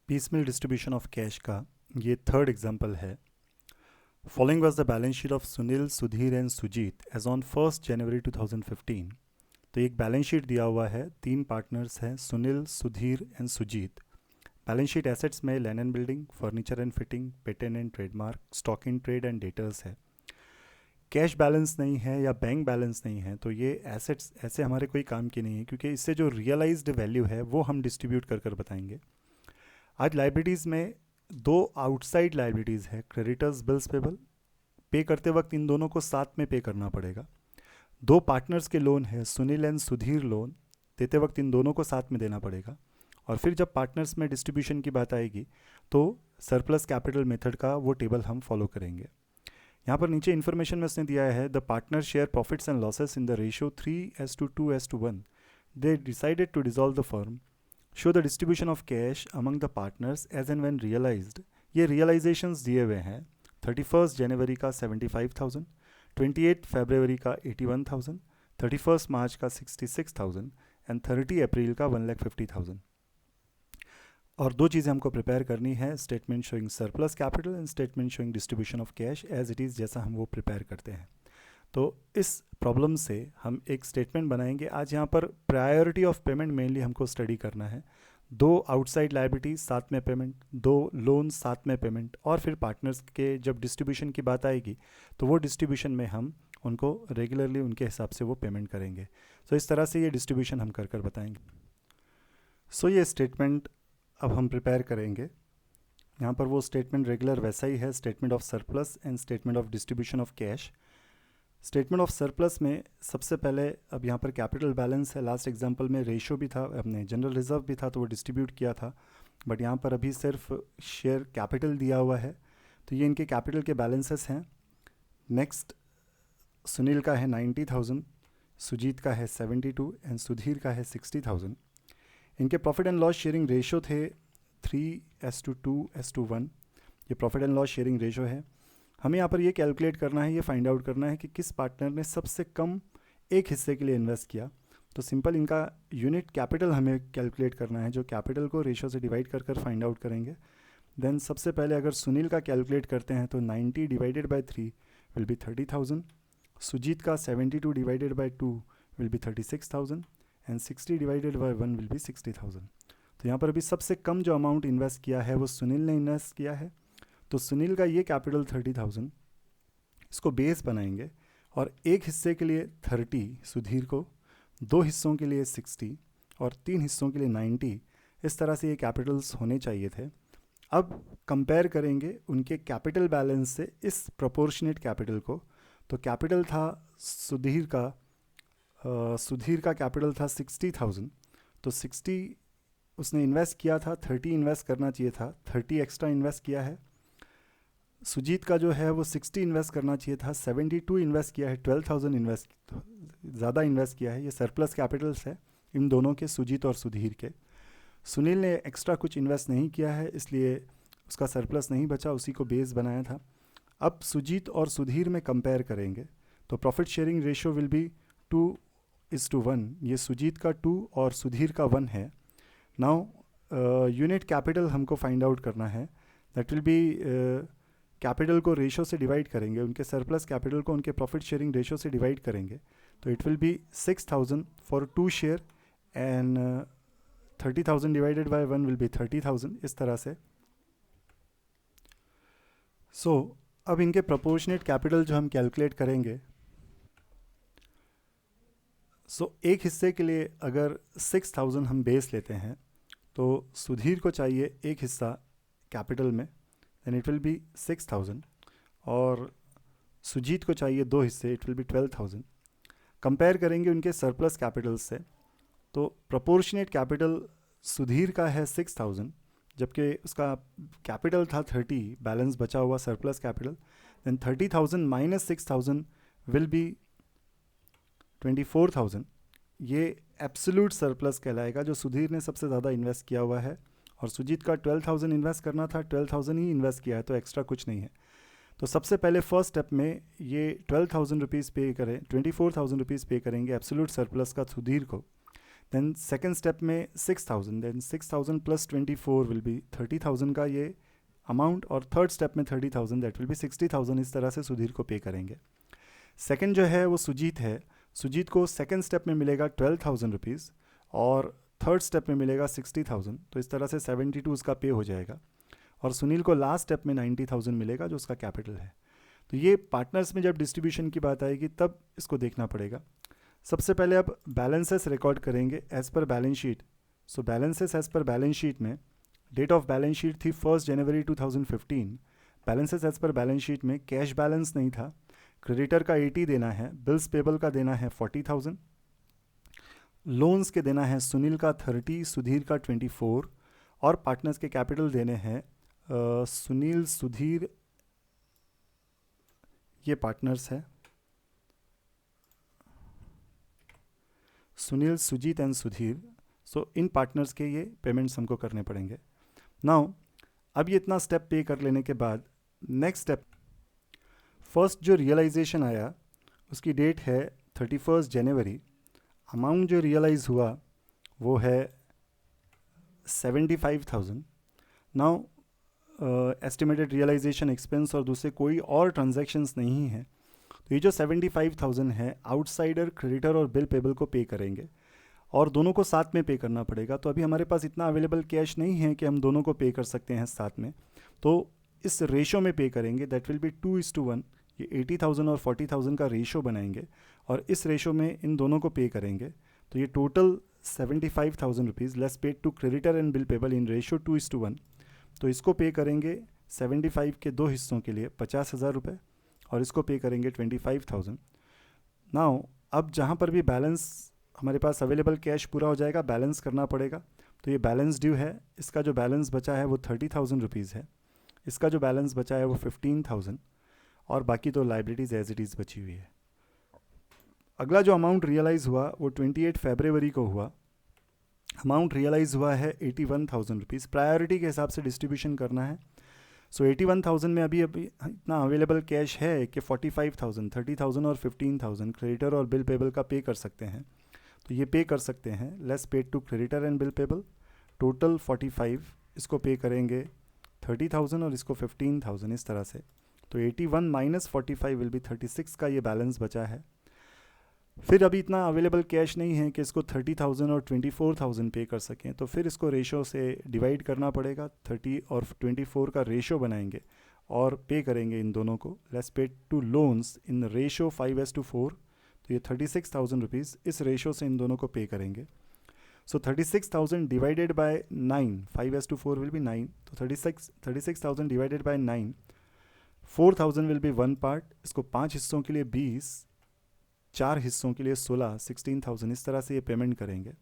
Piecemeal distribution of cash का ये third example है. Following was the balance sheet of Sunil, Sudhir and Sujeet as on 1 जनवरी 2015. तो एक बैलेंस शीट दिया हुआ है, तीन पार्टनर्स हैं Sunil, Sudhir and Sujeet. Balance sheet assets में land and building, furniture and fitting, patent and trademark, stock in trade and debtors है. कैश बैलेंस नहीं है या बैंक बैलेंस नहीं है, तो ये एसेट्स ऐसे हमारे कोई काम की नहीं है, क्योंकि इससे जो रियलाइज्ड वैल्यू है वो हम डिस्ट्रीब्यूट कर बताएंगे. आज लाइबिलिटीज़ में दो आउटसाइड लाइबिलिटीज़ है, क्रेडिटर्स, बिल्स पेबल. पे करते वक्त इन दोनों को साथ में पे करना पड़ेगा. दो पार्टनर्स के लोन है, सुनील एंड सुधीर लोन, देते वक्त इन दोनों को साथ में देना पड़ेगा. और फिर जब पार्टनर्स में डिस्ट्रीब्यूशन की बात आएगी तो सरप्लस कैपिटल मेथड का वो टेबल हम फॉलो करेंगे. यहाँ पर नीचे इन्फॉर्मेशन में उसने दिया है, the partner share profits and losses in the ratio 3:2:1. They decided to dissolve the firm. Show the distribution of cash among the partners as and when realised. ये रियलाइजेशंस दिए हुए हैं. 31 जनवरी का 75,000, 28 फरवरी का 81,000, 31 मार्च का 66,000 एंड 30 अप्रैल का 1,50,000. और दो चीज़ें हमको प्रिपेयर करनी है, statement showing surplus capital and statement showing distribution of cash as it is, जैसा हम वो प्रिपेयर करते हैं. तो इस प्रॉब्लम से हम एक स्टेटमेंट बनाएंगे. आज यहाँ पर प्रायोरिटी ऑफ पेमेंट मेनली हमको स्टडी करना है. दो आउटसाइड लाइबिलिटीज साथ में पेमेंट, दो लोन साथ में पेमेंट, और फिर पार्टनर्स के जब डिस्ट्रीब्यूशन की बात आएगी तो वो डिस्ट्रीब्यूशन में हम उनको रेगुलरली उनके हिसाब से वो पेमेंट करेंगे. सो इस तरह से ये डिस्ट्रीब्यूशन हम कर बताएंगे. सो ये स्टेटमेंट अब हम प्रिपेयर करेंगे. यहाँ पर वो स्टेटमेंट रेगुलर वैसा ही है, statement of surplus and statement of distribution of cash. Statement of surplus में सबसे पहले अब यहाँ पर कैपिटल बैलेंस है. लास्ट एग्जांपल में रेशियो भी था, अपने जनरल रिजर्व भी था, तो वो डिस्ट्रीब्यूट किया था. बट यहाँ पर अभी सिर्फ शेयर कैपिटल दिया हुआ है, तो ये इनके कैपिटल के बैलेंसेस हैं. नेक्स्ट सुनील का है 90,000, सुजीत का है 72 एंड सुधीर का है 60,000. इनके profit and loss sharing ratio थे 3:2:1. ये profit and loss sharing ratio है. हमें यहाँ पर ये कैलकुलेट करना है, ये फाइंड आउट करना है कि किस पार्टनर ने सबसे कम एक हिस्से के लिए इन्वेस्ट किया. तो सिंपल इनका यूनिट कैपिटल हमें कैलकुलेट करना है, जो कैपिटल को रेशियो से डिवाइड कर फाइंड आउट करेंगे. देन सबसे पहले अगर सुनील का कैलकुलेट करते हैं तो 90 divided by 3 will be 30,000. Sujeet का 72 divided by 2 will be 36,000 and 60 divided by 1 will be 60,000. तो यहाँ पर अभी सबसे कम जो अमाउंट इन्वेस्ट किया है वो सुनील ने इन्वेस्ट किया है. तो सुनील का ये कैपिटल 30,000, इसको बेस बनाएंगे और एक हिस्से के लिए 30 सुधीर को, दो हिस्सों के लिए 60 और तीन हिस्सों के लिए 90. इस तरह से ये कैपिटल्स होने चाहिए थे. अब कंपेयर करेंगे उनके कैपिटल बैलेंस से इस प्रोपोर्शनेट कैपिटल को. तो कैपिटल था सुधीर का कैपिटल था 60,000. तो 60 उसने इन्वेस्ट किया था, 30 इन्वेस्ट करना चाहिए था, 30 एक्स्ट्रा इन्वेस्ट किया है. सुजीत का जो है वो 60 इन्वेस्ट करना चाहिए था, 72 इन्वेस्ट किया है, 12,000 इन्वेस्ट ज़्यादा इन्वेस्ट किया है. ये सरप्लस कैपिटल्स है इन दोनों के, सुजीत और सुधीर के. सुनील ने एक्स्ट्रा कुछ इन्वेस्ट नहीं किया है, इसलिए उसका सरप्लस नहीं बचा, उसी को बेस बनाया था. अब सुजीत और सुधीर में कंपेयर करेंगे तो profit sharing ratio will be 2:1. ये सुजीत का 2 और सुधीर का 1 है. नाउ यूनिट कैपिटल हमको फाइंड आउट करना है. दैट विल बी कैपिटल को रेशो से डिवाइड करेंगे, उनके सरप्लस कैपिटल को उनके प्रॉफिट शेयरिंग रेशो से डिवाइड करेंगे. तो it will be 6,000 for 2 share and 30,000 divided by 1 will be 30,000. इस तरह से. सो अब इनके प्रोपोर्शनेट कैपिटल जो हम कैलकुलेट करेंगे, एक हिस्से के लिए अगर 6,000 हम बेस लेते हैं तो सुधीर को चाहिए एक हिस्सा कैपिटल में, देन इट विल बी 6,000, और सुजीत को चाहिए दो हिस्से, इट विल बी 12,000. कंपेयर करेंगे उनके सरप्लस कैपिटल से, तो प्रोपोर्शनेट कैपिटल सुधीर का है 6,000, जबकि उसका कैपिटल था 30, बैलेंस बचा हुआ surplus capital. Then 30,000 minus 6,000 will be 24,000. ये एब्सोल्यूट सरप्लस कहलाएगा, जो सुधीर ने सबसे ज़्यादा इन्वेस्ट किया हुआ है. और सुजीत का 12,000 इन्वेस्ट करना था, 12,000 ही इन्वेस्ट किया है, तो एक्स्ट्रा कुछ नहीं है. तो सबसे पहले फर्स्ट स्टेप में ये 12,000 रुपीज़ पे करें, 24,000 रुपीज़ पे करेंगे एब्सोल्यूट सरप्लस का सुधीर को. देन सेकेंड स्टेप में 6,000, देन 6,000 प्लस 24 विल बी 30,000 का ये अमाउंट, और थर्ड स्टेप में 30,000 दैट विल बी 60,000। इस तरह से सुधीर को पे करेंगे। सेकेंड जो है वो सुजीत है, सुजीत को सेकेंड स्टेप में मिलेगा 12,000 रुपीज़ और थर्ड स्टेप में मिलेगा 60,000, तो इस तरह से 72 उसका पे हो जाएगा। और सुनील को लास्ट स्टेप में 90,000 मिलेगा जो उसका कैपिटल है। तो ये पार्टनर्स में जब डिस्ट्रीब्यूशन की बात आएगी तब इसको देखना पड़ेगा। सबसे पहले अब बैलेंसेस रिकॉर्ड करेंगे as per balance sheet. So balances as per balance sheet में डेट ऑफ बैलेंस शीट थी 1 जनवरी 2015। Balances as per balance sheet में कैश बैलेंस नहीं था, क्रेडिटर का 80 देना है, बिल्स पेबल का देना है 40,000, लोन्स के देना है सुनील का 30, सुधीर का 24, और पार्टनर्स के कैपिटल देने हैं सुनील, सुधीर, ये पार्टनर्स है, Sunil, Sujeet and Sudhir. So in partners के ये पेमेंट्स हमको करने पड़ेंगे। नाउ अब ये इतना स्टेप पे कर लेने के बाद नेक्स्ट स्टेप, फर्स्ट जो रियलाइजेशन आया उसकी डेट है 31 जनवरी। अमाउंट जो रियलाइज हुआ वो है 75,000। नाउ एस्टिमेटेड रियलाइजेशन एक्सपेंस और दूसरे कोई और ट्रांजैक्शंस नहीं है, तो ये जो 75,000 है आउटसाइडर, क्रेडिटर और बिल पेबल को पे करेंगे और दोनों को साथ में पे करना पड़ेगा। तो अभी हमारे पास इतना अवेलेबल कैश नहीं है कि हम दोनों को पे कर सकते हैं साथ में, तो इस रेशो में पे करेंगे, दैट विल बी 2:1। ये 80,000 और 40,000 का रेशो बनाएंगे और इस रेशो में इन दोनों को पे करेंगे। तो ये total 75,000 rupees less paid to creditor and bill payable in ratio 2:1। तो इसको पे करेंगे 75 के दो हिस्सों के लिए 50,000 रुपये और इसको पे करेंगे 25,000। नाउ अब जहाँ पर भी बैलेंस हमारे पास अवेलेबल कैश पूरा हो जाएगा, बैलेंस करना पड़ेगा। तो ये बैलेंस ड्यू है, इसका जो बैलेंस बचा है वो 30,000 रुपीज़ है, इसका जो बैलेंस बचा है वो 15,000 और बाकी तो लाइबिलिटीज़ एज इट इज़ बची हुई है। अगला जो अमाउंट रियलाइज़ हुआ वो 28 फरवरी को हुआ। अमाउंट रियलाइज़ हुआ है 81,000 रुपीज़। प्रायोरिटी के हिसाब से डिस्ट्रीब्यूशन करना है। सो 81,000 में अभी इतना अवेलेबल कैश है कि 45,000, 30,000 और 15,000 क्रेडिटर और बिल पेबल का पे कर सकते हैं, तो ये पे कर सकते हैं। Less paid to creditor and bill payable total 45, इसको पे करेंगे 30,000 और इसको 15,000 इस तरह से। तो 81 माइनस 45 विल बी 36 का ये बैलेंस बचा है। फिर अभी इतना अवेलेबल कैश नहीं है कि इसको 30,000 और 24,000 पे कर सकें, तो फिर इसको रेशो से डिवाइड करना पड़ेगा। 30 और 24 का रेशो बनाएंगे और पे करेंगे इन दोनों को। Less paid to loans in ratio 5:4, तो ये 36,000 रुपीज़ इस रेशो से इन दोनों को पे करेंगे। सो 36,000 डिवाइडेड बाय 9, 5:4 विल बी 9, तो 36,000 divided by 9, 4,000 will be one part, इसको 5 हिस्सों के लिए 20, 4 हिस्सों के लिए 16, 16,000 इस तरह से ये पेमेंट करेंगे।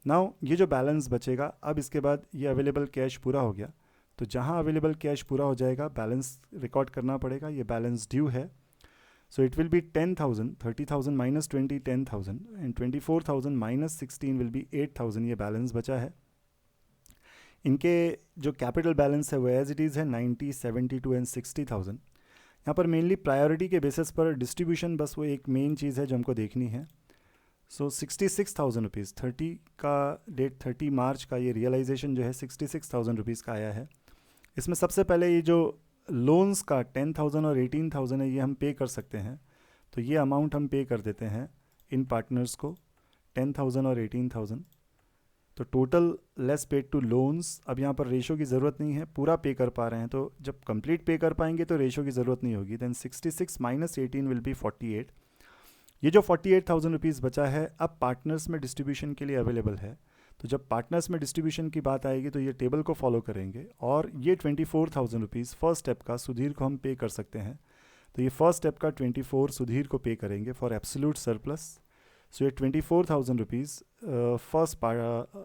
नाउ ये जो बैलेंस बचेगा, अब इसके बाद ये अवेलेबल कैश पूरा हो गया, तो जहाँ अवेलेबल कैश पूरा हो जाएगा बैलेंस रिकॉर्ड करना पड़ेगा। ये बैलेंस ड्यू है, so it will B 10,000, 30,000 minus 20 10,000 and 24,000 minus 16 will be 8,000। ये बैलेंस बचा है। इनके जो कैपिटल बैलेंस है वो एज इट इज़ है 90, 72 एंड 60,000। यहाँ पर मेनली प्रायोरिटी के बेसिस पर डिस्ट्रीब्यूशन बस वो एक मेन चीज़ है जो हमको देखनी है। सो 66,000 रुपीज़ 30 का डेट 30 मार्च का ये रियलाइजेशन जो है 66,000 रुपीज़ का आया है। इसमें सबसे पहले ये जो लोन्स का 10,000 और 18,000 है ये हम पे कर सकते हैं, तो ये अमाउंट हम पे कर देते हैं इन पार्टनर्स को 10,000 और 18,000। तो total less paid to loans, अब यहाँ पर रेशो की ज़रूरत नहीं है, पूरा पे कर पा रहे हैं, तो जब कंप्लीट पे कर पाएंगे तो रेशो की ज़रूरत नहीं होगी। Then 66 minus 18 will be 48। ये जो 48,000 रुपीज़ बचा है अब पार्टनर्स में डिस्ट्रीब्यूशन के लिए अवेलेबल है। तो जब पार्टनर्स में डिस्ट्रीब्यूशन की बात आएगी तो ये टेबल को फॉलो करेंगे और ये 24,000 रुपीज़ फर्स्ट स्टेप का सुधीर को हम पे कर सकते हैं। तो ये फर्स्ट स्टेप का 24 सुधीर को पे करेंगे फॉर एब्सोल्यूट सरप्लस। सो ये 24,000 रुपीज़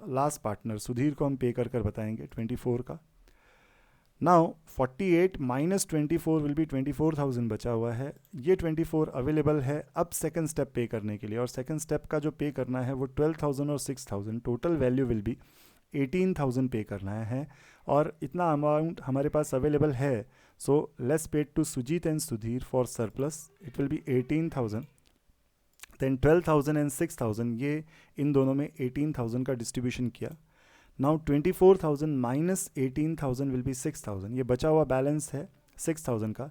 लास्ट पार्टनर सुधीर को हम पे कर बताएंगे 24 का। नाउ 48 माइनस 24 विल बी 24,000 बचा हुआ है। ये 24 अवेलेबल है अब सेकंड स्टेप पे करने के लिए, और सेकंड स्टेप का जो पे करना है वो 12,000 और 6,000, टोटल वैल्यू विल बी 18,000 पे करना है। और इतना अमाउंट हमारे पास अवेलेबल है, so less paid to Sujeet and Sudhir for surplus it will be 18,000। Then 12,000 and 6,000, ये इन दोनों में 18,000 का डिस्ट्रीब्यूशन किया. Now 24,000 minus 18,000 will be 6,000. ये बचा हुआ बैलेंस है 6,000 का.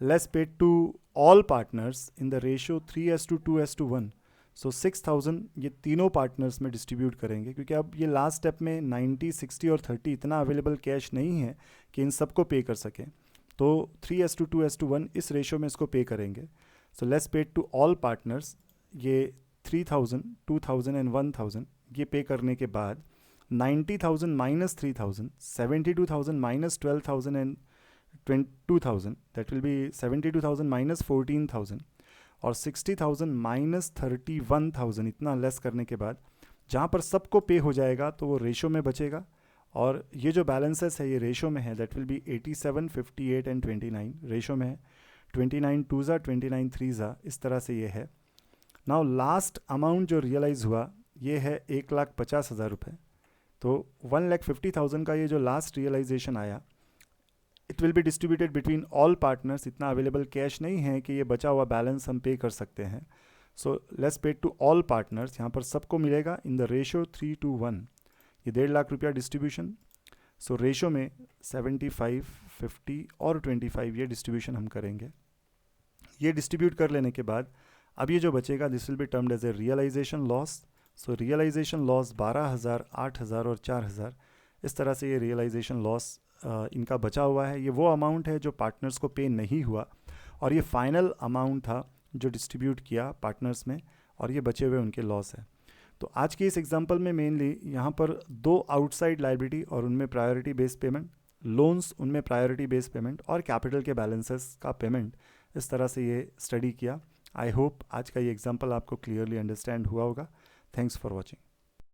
Less paid to all partners in the ratio 3:2:1. So 6,000 ये तीनों पार्टनर्स में डिस्ट्रीब्यूट करेंगे, क्योंकि अब ये लास्ट स्टेप में 90, 60 और 30 इतना अवेलेबल कैश नहीं है कि इन सबको पे कर सकें. तो 3:2:1 इस रेशियो में इसको पे करेंगे. So less paid to all partners, ये 3,000, 2,000 एंड 1,000 ये पे करने के बाद 90,000 minus 3,000, 72,000 minus 12,000 and 22,000, that will be 72,000 minus 14,000 और 60,000 माइनस 31,000. इतना लेस करने के बाद जहाँ पर सबको पे हो जाएगा तो वो रेशो में बचेगा, और ये जो बैलेंसेस है ये रेशो में है. That will be 87, 58 and 29 ratio में है. 29 2 29 3 इस तरह से ये है. नाउ लास्ट अमाउंट जो रियलाइज़ हुआ ये है 1,50,000 रुपये. तो 1,50,000 का ये जो लास्ट रियलाइजेशन आया, it will be distributed between all partners. इतना अवेलेबल कैश नहीं है कि ये बचा हुआ बैलेंस हम पे कर सकते हैं. So less paid to all partners, यहाँ पर सबको मिलेगा इन द रेशो 3:1. ये 1.5 लाख रुपया डिस्ट्रीब्यूशन. सो रेशो में 75, 50 और 25 ये डिस्ट्रीब्यूशन हम करेंगे. ये डिस्ट्रीब्यूट कर लेने के बाद अब ये जो बचेगा this will be termed as a realisation loss. So realisation loss 12,000, 8,000 और 4,000 इस तरह से ये रियलाइजेशन लॉस इनका बचा हुआ है. ये वो अमाउंट है जो पार्टनर्स को पे नहीं हुआ, और ये फाइनल अमाउंट था जो डिस्ट्रीब्यूट किया पार्टनर्स में, और ये बचे हुए उनके लॉस है. तो आज के इस एग्जांपल में मेनली यहाँ पर 2 आउटसाइड लाइबिलिटी और उनमें प्रायोरिटी बेस्ड पेमेंट, लोन्स उनमें प्रायोरिटी बेस्ड पेमेंट और कैपिटल के बैलेंसेस का पेमेंट, इस तरह से ये स्टडी किया. आई होप आज का ये एग्जांपल आपको क्लियरली अंडरस्टैंड हुआ होगा. Thanks for watching.